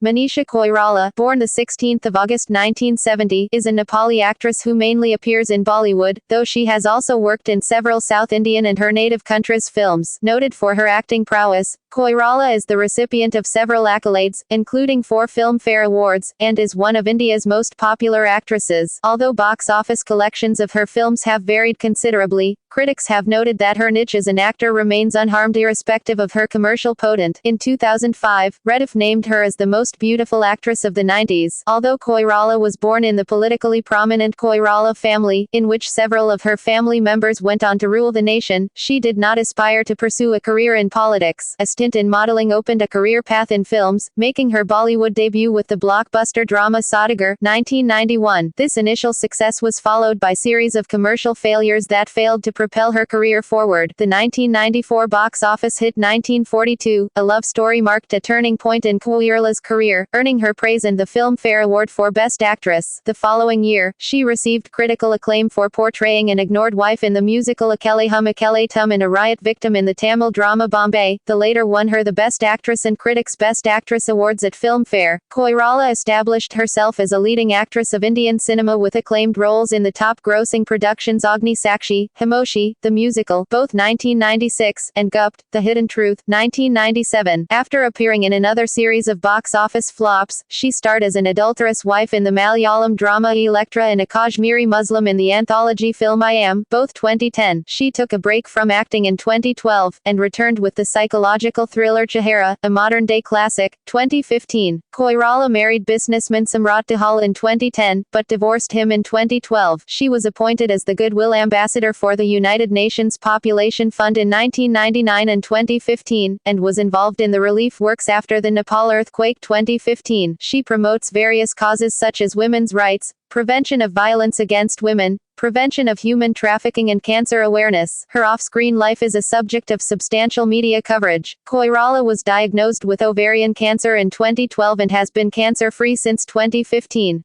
Manisha Koirala, born the 16th of August 1970, is a Nepali actress who mainly appears in Bollywood, though she has also worked in several South Indian and her native country's films. Noted for her acting prowess, Koirala is the recipient of several accolades, including 4 Filmfare Awards, and is one of India's most popular actresses. Although box office collections of her films have varied considerably, critics have noted that her niche as an actor remains unharmed irrespective of her commercial potent. In 2005, Rediff named her as the most beautiful actress of the 90s. Although Koirala was born in the politically prominent Koirala family, in which several of her family members went on to rule the nation, she did not aspire to pursue a career in politics. A stint in modeling opened a career path in films, making her Bollywood debut with the blockbuster drama Saudagar, 1991. This initial success was followed by series of commercial failures that failed to propel her career forward. The 1994 box office hit 1942, A Love Story, marked a turning point in Koirala's career, earning her praise and the Filmfare Award for Best Actress. The following year, she received critical acclaim for portraying an ignored wife in the musical Akale Hum Akale Tum and a riot victim in the Tamil drama Bombay. The later won her the Best Actress and Critics' Best Actress awards at Filmfare. Koirala established herself as a leading actress of Indian cinema with acclaimed roles in the top-grossing productions Agni Sakshi, Himoshi, the musical, both 1996, and Gupt, The Hidden Truth, 1997. After appearing in another series of box office flops, she starred as an adulterous wife in the Malayalam drama Electra and a Kashmiri Muslim in the anthology film I Am, both 2010. She took a break from acting in 2012, and returned with the psychological thriller Chehara, a modern-day classic, 2015. Koirala married businessman Samrat Dahal in 2010, but divorced him in 2012. She was appointed as the Goodwill Ambassador for the United Nations Population Fund in 1999 and 2015, and was involved in the relief works after the Nepal earthquake 2015. She promotes various causes such as women's rights, prevention of violence against women, prevention of human trafficking and cancer awareness. Her off-screen life is a subject of substantial media coverage. Koirala was diagnosed with ovarian cancer in 2012 and has been cancer-free since 2015.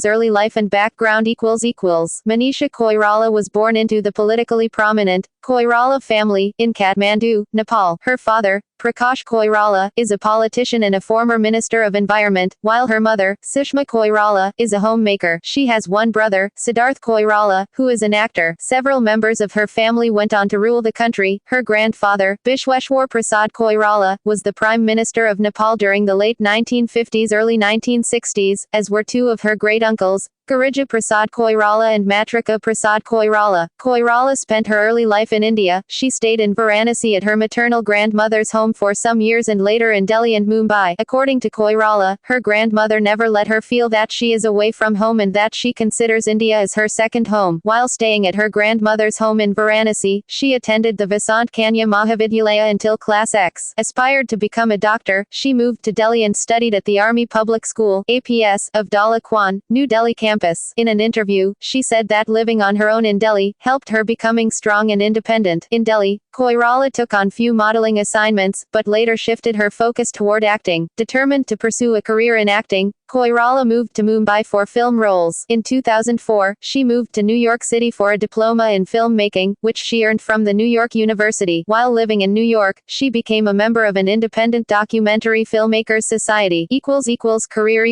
Early life and background Manisha Koirala was born into the politically prominent Koirala family in Kathmandu, Nepal. Her father, Prakash Koirala, is a politician and a former Minister of Environment, while her mother, Sushma Koirala, is a homemaker. She has one brother, Siddharth Koirala, who is an actor. Several members of her family went on to rule the country. Her grandfather, Bishweshwar Prasad Koirala, was the Prime Minister of Nepal during the late 1950s, early 1960s, as were 2 of her great-uncles, Girija Prasad Koirala and Matrika Prasad Koirala. Koirala spent her early life in India. She stayed in Varanasi at her maternal grandmother's home for some years and later in Delhi and Mumbai. According to Koirala, her grandmother never let her feel that she is away from home and that she considers India as her second home. While staying at her grandmother's home in Varanasi, she attended the Vasant Kanya Mahavidyalaya until Class X. Aspired to become a doctor, she moved to Delhi and studied at the Army Public School (APS) of Dala Kwan, New Delhi campus. In an interview, she said that living on her own in Delhi helped her becoming strong and independent. In Delhi, Koirala took on few modeling assignments, but later shifted her focus toward acting. Determined to pursue a career in acting, Koirala moved to Mumbai for film roles. In 2004, she moved to New York City for a diploma in filmmaking, which she earned from the New York University. While living in New York, she became a member of an independent documentary filmmakers society. Career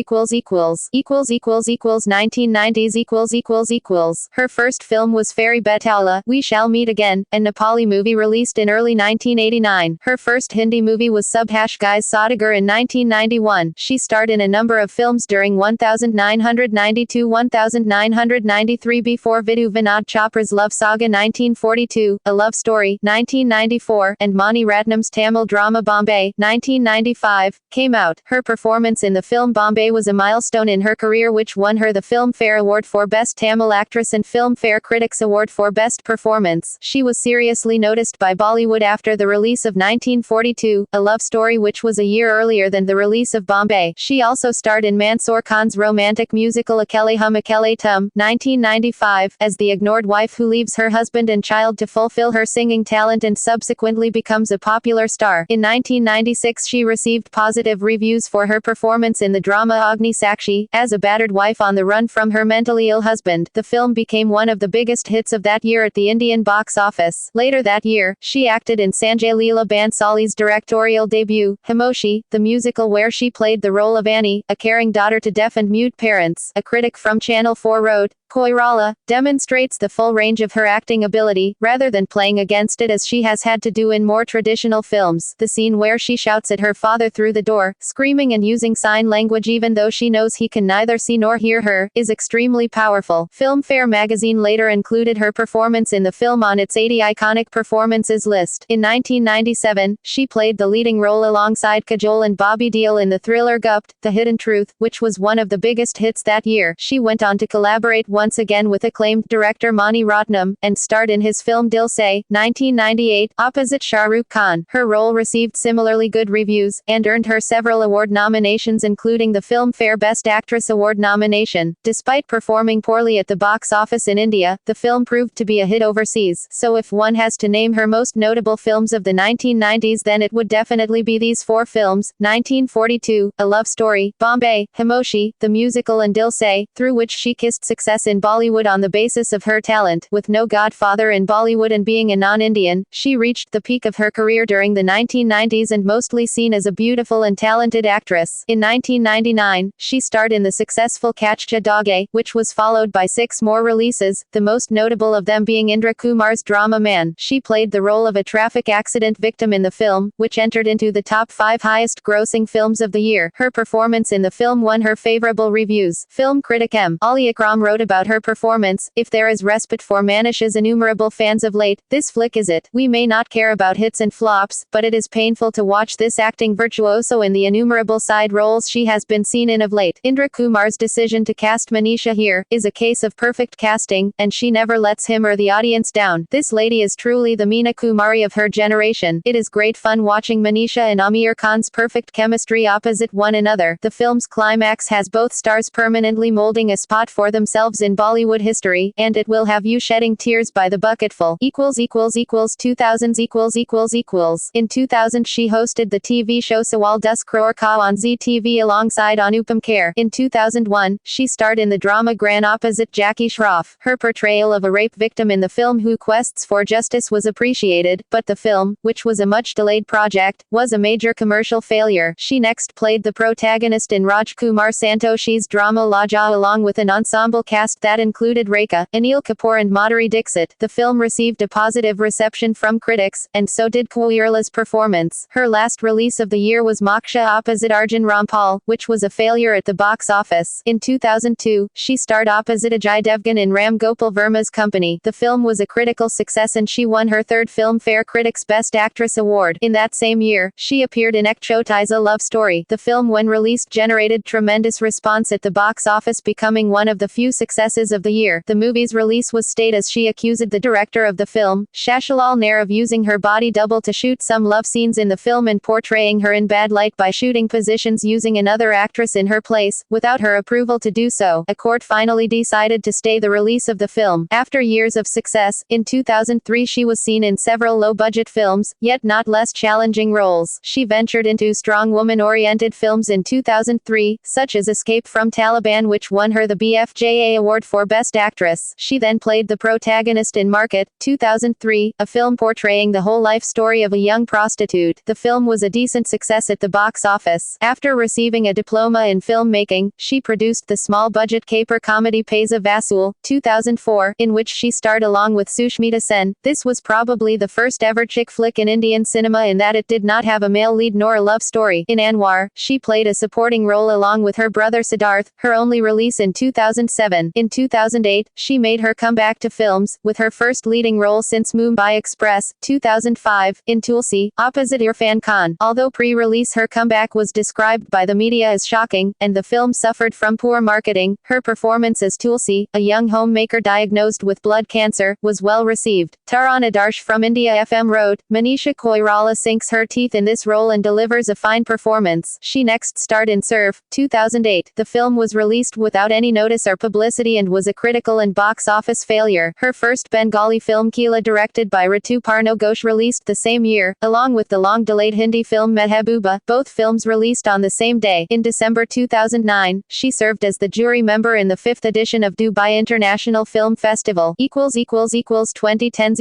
1990s Her first film was Fairy Betala, We Shall Meet Again, a Nepali movie released in early 1989. Her first Hindi movie was Subhash Ghai's Saudagar in 1991. She starred in a number of films during 1992-1993 before Vidhu Vinod Chopra's Love Saga 1942, A Love Story 1994, and Mani Ratnam's Tamil drama Bombay 1995 came out. Her performance in the film Bombay was a milestone in her career which won her the Filmfare Award for Best Tamil Actress and Filmfare Critics Award for Best Performance. She was seriously noticed by Bollywood after the release of 1942, A Love Story, which was a year earlier than the release of Bombay. She also starred in in Mansoor Khan's romantic musical Akele Hum Akele Tum, 1995, as the ignored wife who leaves her husband and child to fulfill her singing talent and subsequently becomes a popular star. In 1996 she received positive reviews for her performance in the drama Agni Sakshi, as a battered wife on the run from her mentally ill husband. The film became one of the biggest hits of that year at the Indian box office. Later that year, she acted in Sanjay Leela Bansali's directorial debut, Himoshi, the musical where she played the role of Annie, a caring daughter to deaf and mute parents. A critic from Channel 4 wrote, Koirala demonstrates the full range of her acting ability, rather than playing against it as she has had to do in more traditional films. The scene where she shouts at her father through the door, screaming and using sign language even though she knows he can neither see nor hear her, is extremely powerful. Filmfare magazine later included her performance in the film on its 80 iconic performances list. In 1997, she played the leading role alongside Kajol and Bobby Deol in the thriller Gupt, The Hidden Truth, which was one of the biggest hits that year. She went on to collaborate once again with acclaimed director Mani Ratnam, and starred in his film Dil Se, 1998, opposite Shah Rukh Khan. Her role received similarly good reviews, and earned her several award nominations including the Filmfare Best Actress Award nomination. Despite performing poorly at the box office in India, the film proved to be a hit overseas. So if one has to name her most notable films of the 1990s, then it would definitely be these four films: 1942, A Love Story, Bombay, Himoshi, the musical, and Dil Se, through which she kissed success in Bollywood on the basis of her talent. With no godfather in Bollywood and being a non-Indian, she reached the peak of her career during the 1990s and mostly seen as a beautiful and talented actress. In 1999, she starred in the successful Catch Cha Dage, which was followed by 6 more releases, the most notable of them being Indra Kumar's drama Man. She played the role of a traffic accident victim in the film, which entered into the top 5 highest-grossing films of the year. Her performance in the film won her favorable reviews. Film critic M. Ali Akram wrote about her performance, "If there is respite for Manisha's innumerable fans of late, this flick is it. We may not care about hits and flops, but it is painful to watch this acting virtuoso in the innumerable side roles she has been seen in of late." Indra Kumar's decision to cast Manisha here is a case of perfect casting, and she never lets him or the audience down. This lady is truly the Meena Kumari of her generation. It is great fun watching Manisha and Aamir Khan's perfect chemistry opposite one another. The film's climax has both stars permanently molding a spot for themselves in Bollywood history, and it will have you shedding tears by the bucketful. 2000s. In 2000 she hosted the TV show Sawal Das Crore Ka on Zee TV alongside Anupam Kher. In 2001, she starred in the drama Gran opposite Jackie Shroff. Her portrayal of a rape victim in the film Who Quests for Justice was appreciated, but the film, which was a much-delayed project, was a major commercial failure. She next played the protagonist in Raj Kumar Santoshi's drama Laja along with an ensemble cast that included Rekha, Anil Kapoor and Madhuri Dixit. The film received a positive reception from critics, and so did Koirala's performance. Her last release of the year was Moksha opposite Arjun Rampal, which was a failure at the box office. In 2002, she starred opposite Ajay Devgan in Ram Gopal Verma's Company. The film was a critical success and she won her 3rd Filmfare Critics' Best Actress Award. In that same year, she appeared in Ek Chotai A Love Story. The film, when released, generated tremendous response at the box office, becoming one of the few successes of the year. The movie's release was stayed as she accused the director of the film, Shashilal Nair, of using her body double to shoot some love scenes in the film and portraying her in bad light by shooting positions using another actress in her place, without her approval to do so. A court finally decided to stay the release of the film. After years of success, in 2003 she was seen in several low-budget films, yet not less challenging roles. She ventured into strong woman-oriented films in 2003, such as Escape from Taliban, which won her the BFJA Award for Best Actress. She then played the protagonist in Market, 2003, a film portraying the whole life story of a young prostitute. The film was a decent success at the box office. After receiving a diploma in filmmaking, she produced the small-budget caper comedy Paisa Vasool, 2004, in which she starred along with Sushmita Sen. This was probably the first ever chick flick in Indian cinema in that it did not have a male lead nor a love story. In Anwar, she played a supporting role along with her brother Siddharth, her only release in 2007. In In 2008, she made her comeback to films, with her first leading role since Mumbai Express, 2005, in Tulsi, opposite Irfan Khan. Although pre-release her comeback was described by the media as shocking, and the film suffered from poor marketing, her performance as Tulsi, a young homemaker diagnosed with blood cancer, was well received. Taran Adarsh from India FM wrote, Manisha Koirala sinks her teeth in this role and delivers a fine performance. She next starred in Surf, 2008. The film was released without any notice or publicity and was a critical and box office failure. Her first Bengali film Keela, directed by Ritu Parno Ghosh, released the same year, along with the long-delayed Hindi film Mehbooba, both films released on the same day. In December 2009, she served as the jury member in the 5th edition of Dubai International Film Festival. 2010s.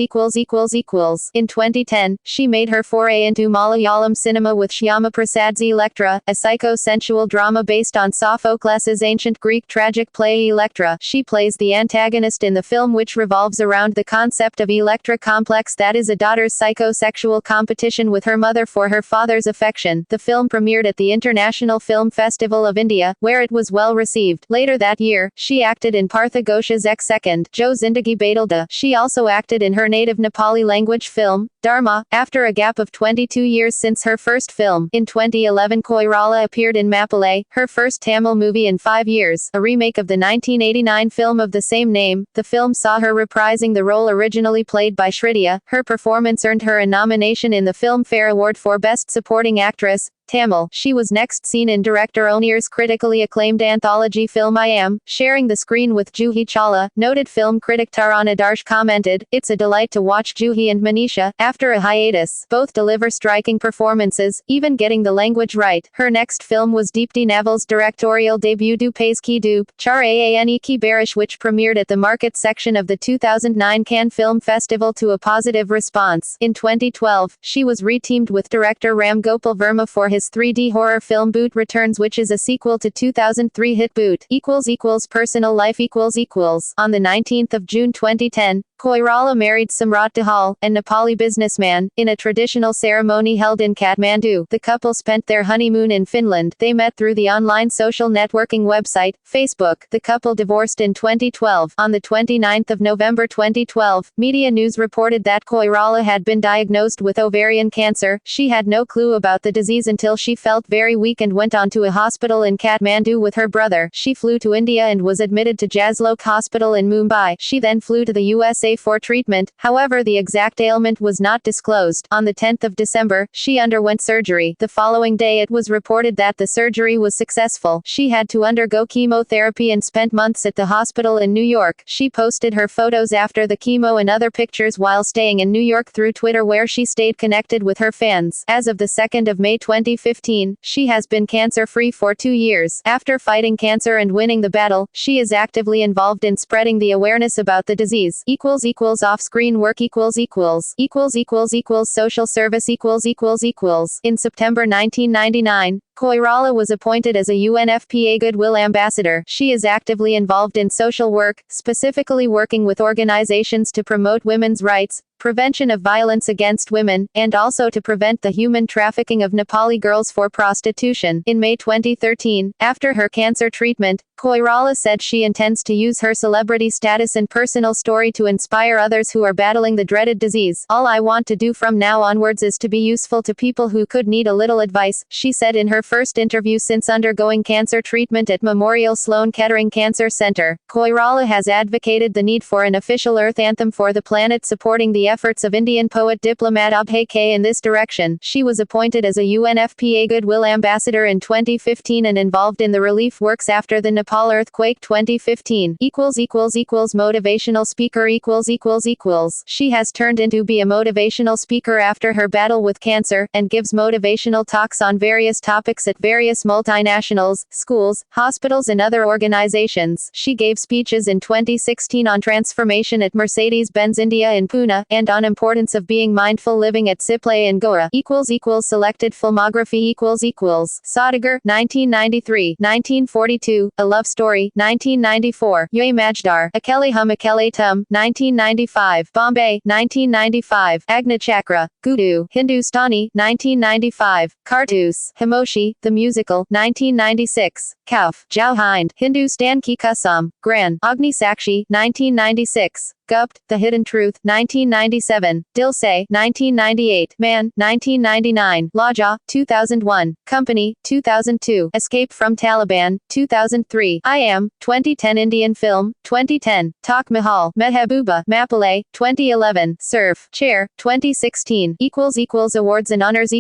In 2010, she made her foray into Malayalam cinema with Shyama Prasad's Electra, a psycho-sensual drama based on Sophocles' ancient Greek tragic play Electra. She plays the antagonist in the film, which revolves around the concept of Electra complex, that is, a daughter's psychosexual competition with her mother for her father's affection. The film premiered at the International Film Festival of India, where it was well received. Later that year, she acted in Partha Ghosh's X-Second, Jo Zindagi Badalda. She also acted in her native Nepali language film, Dharma, after a gap of 22 years since her first film. In 2011, Koirala appeared in Mappalai, her first Tamil movie in 5 years, a remake of the 1989 film of the same name. The film saw her reprising the role originally played by Shriya. Her performance earned her a nomination in the Filmfare Award for Best Supporting Actress, Tamil. She was next seen in director Onir's critically acclaimed anthology film I Am, sharing the screen with Juhi Chawla. Noted film critic Taran Adarsh commented, It's a delight to watch Juhi and Manisha, after a hiatus. Both deliver striking performances, even getting the language right. Her next film was Deepti Naval's directorial debut Dupes Ki Dupe, Char Aane Ki Barish, which premiered at the market section of the 2009 Cannes Film Festival to a positive response. In 2012, she was reteamed with director Ram Gopal Verma for his 3D horror film Boot Returns, which is a sequel to 2003 hit Boot. Personal life. On the 19th of June 2010, Koirala married Samrat Dahal, a Nepali businessman, in a traditional ceremony held in Kathmandu. The couple spent their honeymoon in Finland. They met through the online social networking website, Facebook. The couple divorced in 2012. On the 29th of November 2012, media news reported that Koirala had been diagnosed with ovarian cancer. She had no clue about the disease until she felt very weak and went on to a hospital in Kathmandu with her brother. She flew to India and was admitted to Jaslok Hospital in Mumbai. She then flew to the USA for treatment. However, the exact ailment was not disclosed. On the 10th of December, she underwent surgery. The following day it was reported that the surgery was successful. She had to undergo chemotherapy and spent months at the hospital in New York. She posted her photos after the chemo and other pictures while staying in New York through Twitter, where she stayed connected with her fans. As of the 2nd of May 2015, she has been cancer-free for 2 years. After fighting cancer and winning the battle, she is actively involved in spreading the awareness about the disease. Off-screen work. Social service. In September 1999, Koirala was appointed as a UNFPA Goodwill Ambassador. She is actively involved in social work, specifically working with organizations to promote women's rights, prevention of violence against women, and also to prevent the human trafficking of Nepali girls for prostitution. In May 2013, after her cancer treatment, Koirala said she intends to use her celebrity status and personal story to inspire others who are battling the dreaded disease. All I want to do from now onwards is to be useful to people who could need a little advice, she said in her first interview since undergoing cancer treatment at Memorial Sloan Kettering Cancer Center. Koirala has advocated the need for an official Earth anthem for the planet, supporting the efforts of Indian poet diplomat Abhay K. in this direction. She was appointed as a UNFPA Goodwill Ambassador in 2015 and involved in the relief works after the Nepal earthquake 2015. Motivational speaker. She has turned into be a motivational speaker after her battle with cancer, and gives motivational talks on various topics at various multinationals, schools, hospitals and other organizations. She gave speeches in 2016 on transformation at Mercedes-Benz India in Pune, and on importance of being mindful living at Sipley in Goa. Selected filmography. Saudagar, 1993, 1942, A Love Story, 1994, Ye Majdar, Akele Hum Akele Tum, 1995, Bombay, 1995, Agna Chakra, Gudu, Hindustani, 1995, Cartoons, Himoshi, Himashi, the musical, 1996. Kauf, Jao Hind, Hindustan Ki Kasam, Gran, Agni Sakshi, 1996. Gupt, The Hidden Truth, 1997. Dil Se, 1998. Man, 1999. Laja, 2001. Company, 2002. Escape from Taliban, 2003. I Am, 2010. Indian film, 2010. Taj Mahal, Mehbooba, Mapale, 2011. Surf, Chair, 2016. Awards and honors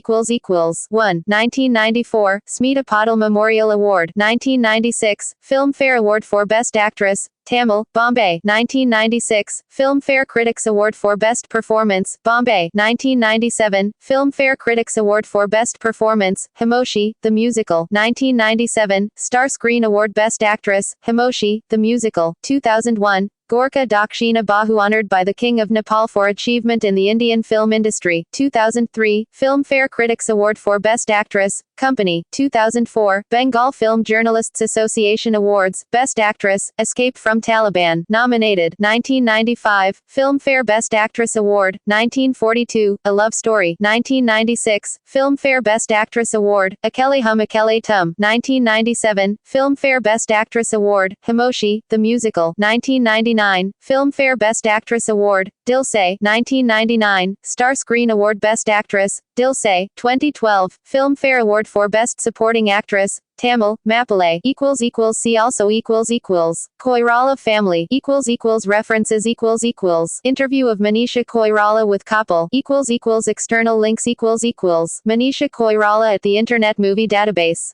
1. 1994. Smita Patil Memorial Award, 1996. Filmfare Award for Best Actress, Tamil, Bombay, 1996. Filmfare Critics Award for Best Performance, Bombay, 1997. Filmfare Critics Award for Best Performance, Himoshi, the musical, 1997. Star Screen Award Best Actress, Himoshi, the musical, 2001. Gorkha Dakshina Bahu honored by the King of Nepal for achievement in the Indian film industry, 2003. Filmfare Critics Award for Best Actress, Company, 2004. Bengal Film Journalists Association Awards, Best Actress, Escape from Taliban, nominated, 1995. Filmfare Best Actress Award, 1942. A Love Story, 1996. Filmfare Best Actress Award, Akele Hum Akele Tum, 1997. Filmfare Best Actress Award, Himoshi, the musical, 1999. Filmfare Best Actress Award, Dil Se, 1999. Star Screen Award Best Actress, Dil Se, 2012. Filmfare Award for Best Supporting Actress, Tamil, Mapale, See also Koirala family, references Interview of Manisha Koirala with Kapil, external links Manisha Koirala at the Internet Movie Database.